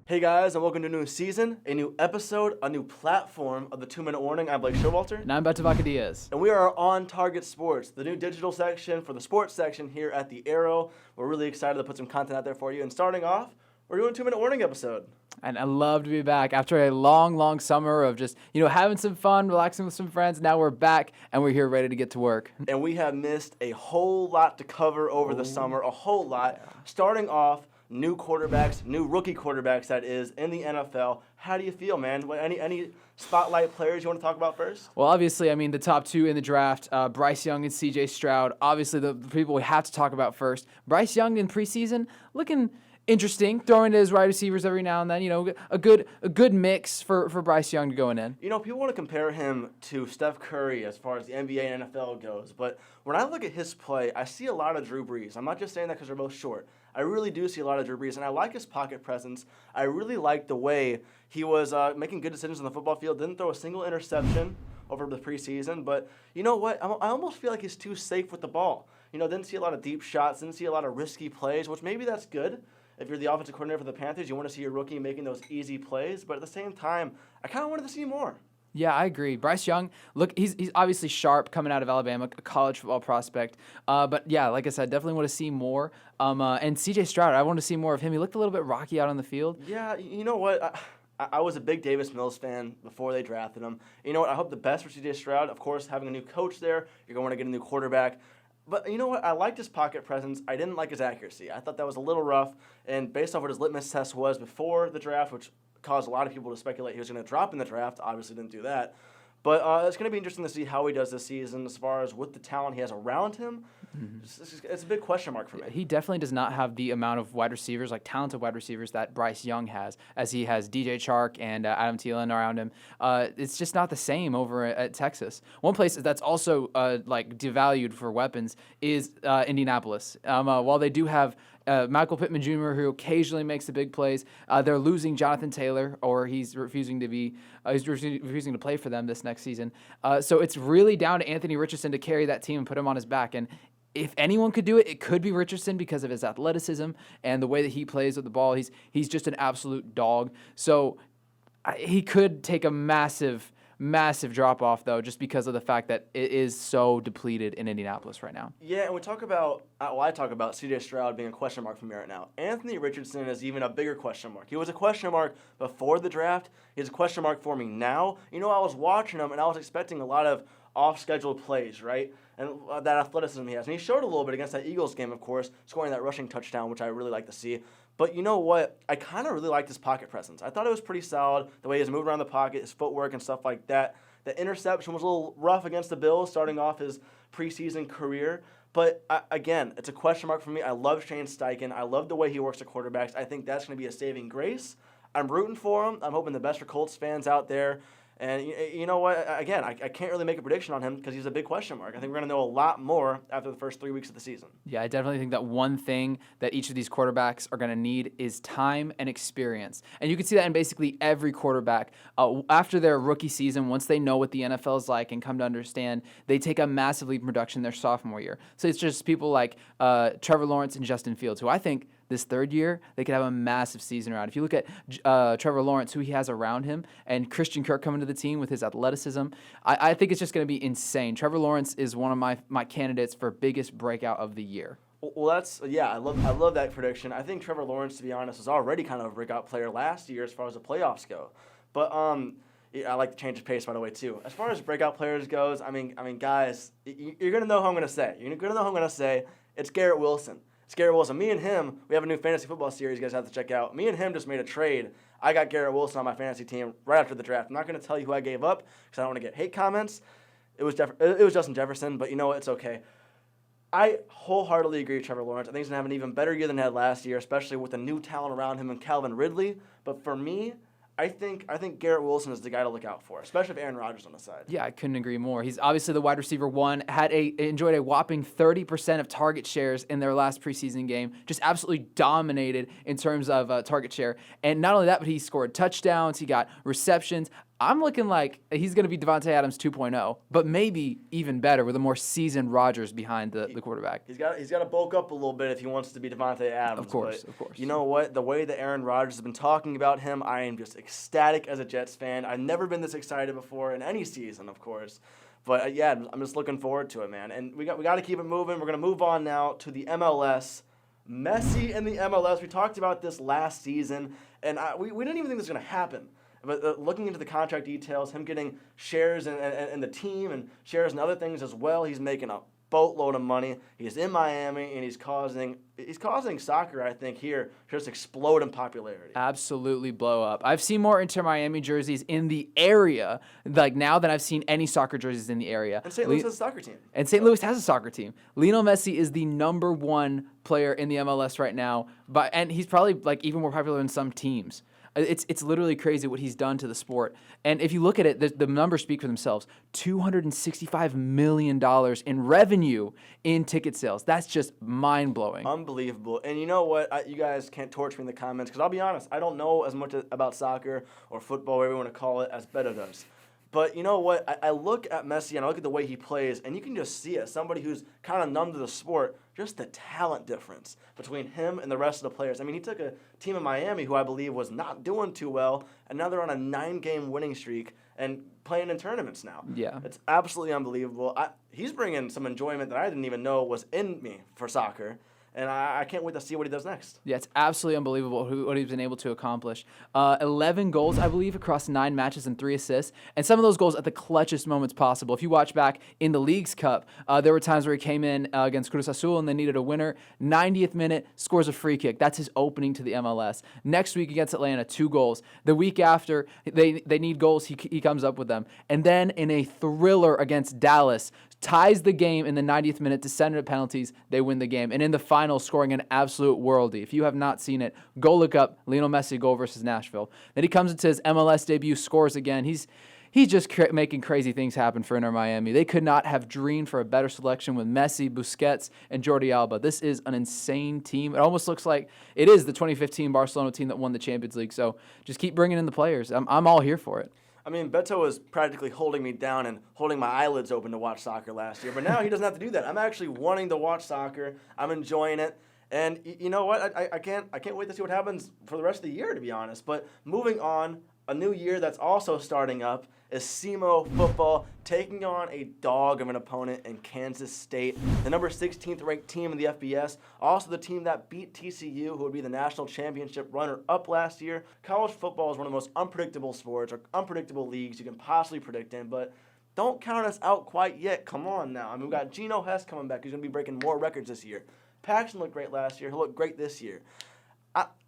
Hey guys, and welcome to a new season, a new episode, a new platform of the 2-Minute Warning. I'm Blake Showalter. And I'm Beto Diaz. And we are on Target Sports, the new digital section for the sports section here at the Arrow. We're really excited to put some content out there for you. And starting off, we're doing a 2-Minute Warning episode. And I love to be back after a long summer of just, having some fun, relaxing with some friends. Now we're back and we're here ready to get to work. And we have missed a whole lot to cover over the summer, a whole lot. Yeah. Starting off, new quarterbacks, new rookie quarterbacks, that is, in the NFL. How do you feel, man? Any spotlight players you want to talk about first? Well, obviously, the top two in the draft, Bryce Young and C.J. Stroud. Obviously, the people we have to talk about first. Bryce Young in preseason, looking interesting, throwing to his wide receivers every now and then. A good mix for Bryce Young to going in. People want to compare him to Steph Curry as far as the NBA and NFL goes, but when I look at his play, I see a lot of Drew Brees. I'm not just saying that because they're both short. I really do see a lot of Drew Brees, and I like his pocket presence. I really like the way he was making good decisions on the football field. Didn't throw a single interception over the preseason, but you know what? I almost feel like he's too safe with the ball. Didn't see a lot of deep shots, didn't see a lot of risky plays, which maybe that's good. If you're the offensive coordinator for the Panthers, you want to see your rookie making those easy plays, but at the same time, I kind of wanted to see more. Yeah, I agree. Bryce Young, look, he's obviously sharp coming out of Alabama, a college football prospect. But yeah, like I said, definitely want to see more. And C.J. Stroud, I want to see more of him. He looked a little bit rocky out on the field. Yeah, you know what? I was a big Davis Mills fan before they drafted him. You know what? I hope the best for C.J. Stroud. Of course, having a new coach there, you're going to get a new quarterback. But you know what? I liked his pocket presence. I didn't like his accuracy. I thought that was a little rough. And based off what his litmus test was before the draft, which caused a lot of people to speculate he was going to drop in the draft, obviously didn't do that. But it's going to be interesting to see how he does this season as far as with the talent he has around him. Mm-hmm. It's a big question mark for me. He definitely does not have the amount of wide receivers, like talented wide receivers, that Bryce Young has, as he has DJ Chark and Adam Thielen around him. It's just not the same over at Texas. One place that's also devalued for weapons is Indianapolis. While they do have Michael Pittman Jr., who occasionally makes the big plays, they're losing Jonathan Taylor, or he's refusing to play for them this next season. So it's really down to Anthony Richardson to carry that team and put him on his back. And if anyone could do it, it could be Richardson because of his athleticism and the way that he plays with the ball. He's just an absolute dog. So he could take a massive drop off, though, just because of the fact that it is so depleted in Indianapolis right now. Yeah, and we talk about, I talk about C.J. Stroud being a question mark for me right now. Anthony Richardson is even a bigger question mark. He was a question mark before the draft. He's a question mark for me now. I was watching him, and I was expecting a lot of off-scheduled plays, right? And that athleticism he has. And he showed a little bit against that Eagles game, of course, scoring that rushing touchdown, which I really like to see. But you know what? I kind of really liked his pocket presence. I thought it was pretty solid, the way he was moving around the pocket, his footwork and stuff like that. The interception was a little rough against the Bills, starting off his preseason career. But again, it's a question mark for me. I love Shane Steichen. I love the way he works the quarterbacks. I think that's going to be a saving grace. I'm rooting for him. I'm hoping the best for Colts fans out there. And you know what? Again, I can't really make a prediction on him because he's a big question mark. I think we're going to know a lot more after the first 3 weeks of the season. Yeah, I definitely think that one thing that each of these quarterbacks are going to need is time and experience. And you can see that in basically every quarterback. After their rookie season, once they know what the NFL is like and come to understand, they take a massive leap in production their sophomore year. So it's just people like Trevor Lawrence and Justin Fields, who I think this third year, they could have a massive season around. If you look at Trevor Lawrence, who he has around him, and Christian Kirk coming to the team with his athleticism, I think it's just going to be insane. Trevor Lawrence is one of my candidates for biggest breakout of the year. Well, I love that prediction. I think Trevor Lawrence, to be honest, was already kind of a breakout player last year as far as the playoffs go. But I like to change the pace, by the way, too. As far as breakout players goes, I mean, guys, you're going to know who I'm going to say. You're going to know who I'm going to say. It's Garrett Wilson. Garrett Wilson. Me and him, we have a new fantasy football series you guys have to check out. Me and him just made a trade. I got Garrett Wilson on my fantasy team right after the draft. I'm not going to tell you who I gave up because I don't want to get hate comments. It was Justin Jefferson, but you know what? It's okay. I wholeheartedly agree with Trevor Lawrence. I think he's going to have an even better year than he had last year, especially with the new talent around him and Calvin Ridley. But for me, I think Garrett Wilson is the guy to look out for, especially if Aaron Rodgers on the side. Yeah, I couldn't agree more. He's obviously the wide receiver one, enjoyed a whopping 30% of target shares in their last preseason game, just absolutely dominated in terms of target share. And not only that, but he scored touchdowns, he got receptions. I'm looking like he's going to be Devontae Adams 2.0, but maybe even better with a more seasoned Rodgers behind the quarterback. He's got to bulk up a little bit if he wants to be Devontae Adams. Of course, but of course. You know what? The way that Aaron Rodgers has been talking about him, I am just ecstatic as a Jets fan. I've never been this excited before in any season, of course. But yeah, I'm just looking forward to it, man. And we got to keep it moving. We're going to move on now to the MLS. Messi in the MLS. We talked about this last season, and we didn't even think this was going to happen. But looking into the contract details, him getting shares in the team and shares in other things as well, he's making a boatload of money. He's in Miami, and he's causing soccer, I think, here to just explode in popularity. Absolutely blow up. I've seen more Inter Miami jerseys in the area, like now, than I've seen any soccer jerseys in the area. And St. Louis has a soccer team. And St. Louis has a soccer team. Lionel Messi is the number one player in the MLS right now, and he's probably like even more popular than some teams. It's literally crazy what he's done to the sport. And if you look at it, the numbers speak for themselves. $265 million in revenue in ticket sales. That's just mind-blowing. Unbelievable. And you know what? You guys can't torch me in the comments because I'll be honest, I don't know as much about soccer or football, whatever you want to call it, as Beto does. But you know what? I look at Messi and I look at the way he plays, and you can just see it. Somebody who's kind of numb to the sport, just the talent difference between him and the rest of the players. I mean, he took a team in Miami who I believe was not doing too well, and now they're on a 9-game winning streak and playing in tournaments now. Yeah. It's absolutely unbelievable. He's bringing some enjoyment that I didn't even know was in me for soccer. And I can't wait to see what he does next. Yeah, it's absolutely unbelievable what he's been able to accomplish. 11 goals, I believe, across 9 matches and 3 assists. And some of those goals at the clutchest moments possible. If you watch back in the League's Cup, there were times where he came in against Cruz Azul and they needed a winner. 90th minute, scores a free kick. That's his opening to the MLS. Next week against Atlanta, 2 goals. The week after, they need goals, he comes up with them. And then in a thriller against Dallas, ties the game in the 90th minute to send it to penalties. They win the game. And in the final, scoring an absolute worldie. If you have not seen it, go look up Lionel Messi goal versus Nashville. Then he comes into his MLS debut, scores again. He's just making crazy things happen for Inter Miami. They could not have dreamed for a better selection with Messi, Busquets, and Jordi Alba. This is an insane team. It almost looks like it is the 2015 Barcelona team that won the Champions League. So just keep bringing in the players. I'm all here for it. I mean, Beto was practically holding me down and holding my eyelids open to watch soccer last year, but now he doesn't have to do that. I'm actually wanting to watch soccer. I'm enjoying it. And you know what? I can't wait to see what happens for the rest of the year, to be honest. But moving on, a new year that's also starting up is SEMO football taking on a dog of an opponent in Kansas State, the number 16th ranked team in the FBS, also the team that beat TCU, who would be the national championship runner-up last year. College football is one of the most unpredictable sports or unpredictable leagues you can possibly predict in, but don't count us out quite yet. Come on now. I mean, we've got Geno Hess coming back. He's going to be breaking more records this year. Paxton looked great last year. He'll look great this year.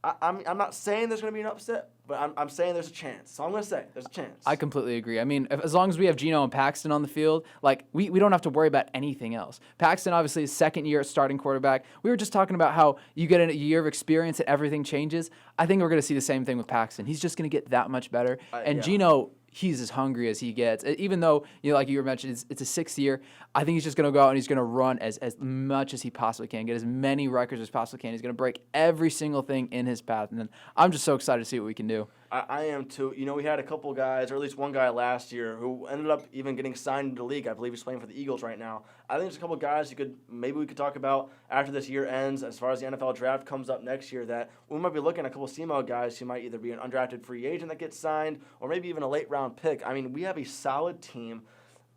I'm not saying there's going to be an upset, but I'm saying there's a chance. So I'm going to say there's a chance. I completely agree. I mean, as long as we have Geno and Paxton on the field, like we don't have to worry about anything else. Paxton, obviously, his second year at starting quarterback. We were just talking about how you get a year of experience and everything changes. I think we're going to see the same thing with Paxton. He's just going to get that much better. And yeah. Geno, he's as hungry as he gets. Even though, like you were mentioning, it's a 6th year, I think he's just going to go out and he's going to run as much as he possibly can, get as many records as possibly can. He's going to break every single thing in his path. And then I'm just so excited to see what we can do. I am too. You know, we had a couple guys, or at least one guy last year, who ended up even getting signed into the league. I believe he's playing for the Eagles right now. I think there's a couple guys maybe we could talk about after this year ends, as far as the NFL draft comes up next year, that we might be looking at a couple SEMO guys who might either be an undrafted free agent that gets signed, or maybe even a late round pick. I mean, we have a solid team.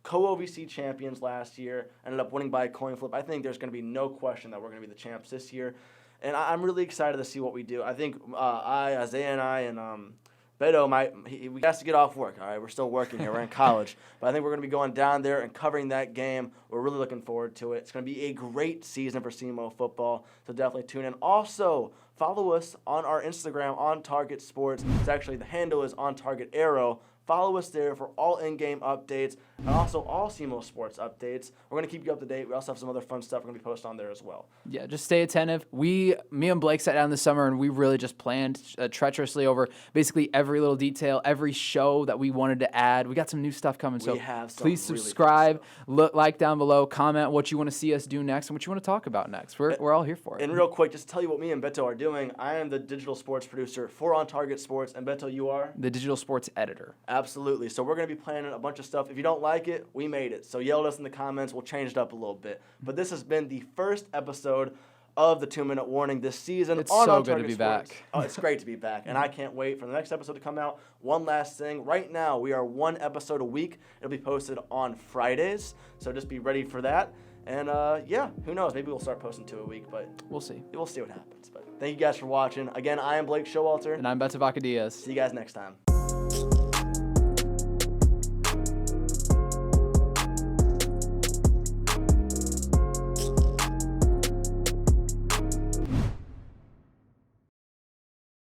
Co-OVC champions last year, ended up winning by a coin flip. I think there's going to be no question that we're going to be the champs this year. And I'm really excited to see what we do. I think Isaiah and I, and Beto we has to get off work. All right, we're still working here. We're in college, but I think we're going to be going down there and covering that game. We're really looking forward to it. It's going to be a great season for SEMO football, so definitely tune in. Also, follow us on our Instagram on Target Sports. It's actually the handle is on Target Arrow. Follow us there for all in-game updates and also all SEMO sports updates. We're going to keep you up to date. We also have some other fun stuff we're going to be posting on there as well. Yeah, just stay attentive. Me and Blake sat down this summer and we really just planned treacherously over basically every little detail, every show that we wanted to add. We got some new stuff coming, so please subscribe, like down below, comment what you want to see us do next and what you want to talk about next. We're all here for it. And real quick, just to tell you what me and Beto are doing. I am the digital sports producer for On Target Sports, and Beto, you are? The digital sports editor. Absolutely. So we're going to be planning a bunch of stuff. If you don't like it, we made it. So yell at us in the comments. We'll change it up a little bit. But this has been the first episode of the 2-Minute Warning this season. It's on so On good to Target be Sports. back. Oh, it's great to be back. And I can't wait for the next episode to come out. One last thing. Right now, we are 1 episode a week. It'll be posted on Fridays. So just be ready for that. And yeah, who knows? Maybe we'll start posting 2 a week, but We'll see. we'll see what happens. But thank you guys for watching. Again, I am Blake Showalter. And I'm Beto Vacadillas. See you guys next time.